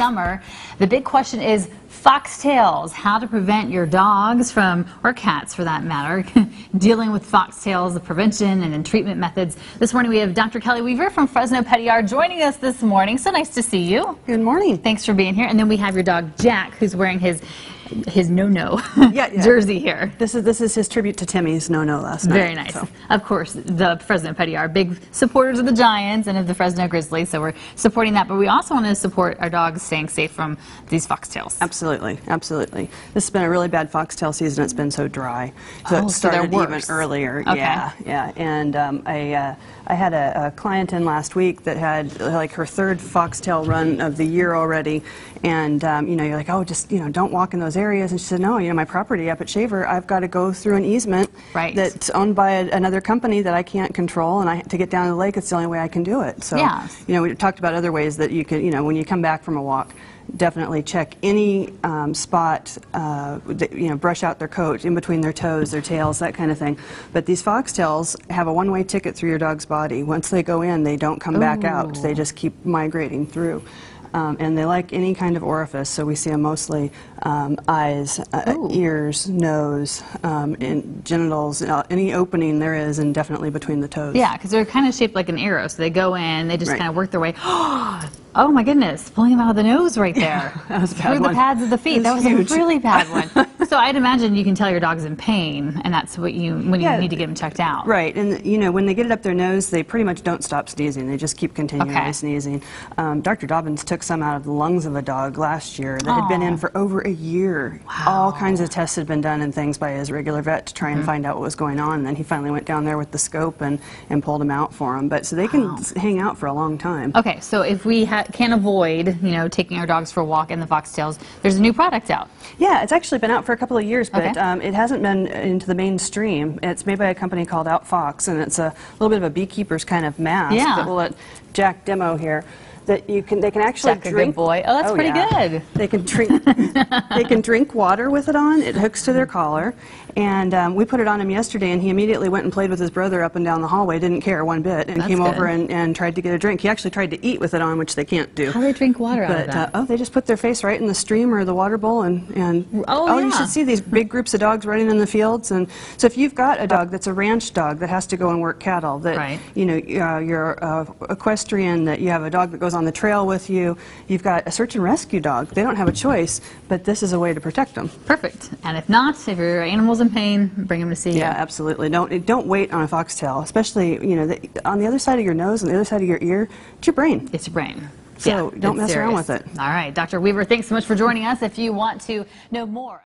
summer. The big question is foxtails, how to prevent your dogs from, or cats for that matter, dealing with foxtails, the prevention and then treatment methods. This morning we have Dr. Kelly Weaver from Fresno Pet Yard joining us this morning. So nice to see you. Good morning. Thanks for being here. And then we have your dog Jack, who's wearing his no-no jersey here. This is his tribute to Timmy's no-no last night. Very nice. So. Of course, the Fresno Pet Yard, big supporters of the Giants and of the Fresno Grizzlies, so we're supporting that. But we also want to support our dogs staying safe from these foxtails. Absolutely, absolutely. This has been a really bad foxtail season. It's been so dry, so it started even earlier. Okay. Yeah. And I had a client in last week that had like her third foxtail run of the year already, and you know, you're like, oh, just don't walk in those areas. And she said, no, my property up at Shaver, I've got to go through an easement that's owned by another company that I can't control, and to get down to the lake, it's the only way I can do it. So, we talked about other ways that you can, when you come back from a walk, definitely check any spot, brush out their coat, in between their toes, their tails, that kind of thing. But these foxtails have a one-way ticket through your dog's body. Once they go in, they don't come back out. They just keep migrating through. And they like any kind of orifice, so we see them mostly eyes, ears, nose, and genitals, any opening there is, and definitely between the toes. Yeah, because they're kind of shaped like an arrow, so they go in, they just kind of work their way. Oh my goodness, pulling them out of the nose right there. That was a bad Through one. the pads of the feet. That was huge. A really bad one. So I'd imagine you can tell your dog's in pain, and that's what when you need to get them checked out. Right, and when they get it up their nose, they pretty much don't stop sneezing. They just keep continually sneezing. Dr. Dobbins took some out of the lungs of a dog last year that had been in for over a year. Wow. All kinds of tests had been done and things by his regular vet to try and find out what was going on. And then he finally went down there with the scope and pulled them out for him. But so they can hang out for a long time. Okay, so if we can't avoid taking our dogs for a walk in the foxtails, there's a new product out. Yeah, it's actually been out for a couple of years, but it hasn't been into the mainstream. It's made by a company called Outfox, and it's a little bit of a beekeeper's kind of mask that we'll let Jack demo here. That they can actually Jack, drink. a good boy. Oh, that's pretty good. They can drink. They can drink water with it on. It hooks to their collar, and we put it on him yesterday, and he immediately went and played with his brother up and down the hallway. Didn't care one bit, and came over and tried to get a drink. He actually tried to eat with it on, which they can't do. How do they drink water out of that? They just put their face right in the stream or the water bowl, and you should see these big groups of dogs running in the fields. And so if you've got a dog that's a ranch dog that has to go and work cattle, that you're equestrian, that you have a dog that goes on the trail with you. You've got a search and rescue dog. They don't have a choice, but this is a way to protect them. Perfect. And if not, if your animal's in pain, bring them to see you. Yeah, absolutely. Don't wait on a foxtail, especially on the other side of your nose, on the other side of your ear. It's your brain. It's your brain. So don't mess around with it. All right, Dr. Weaver, thanks so much for joining us. If you want to know more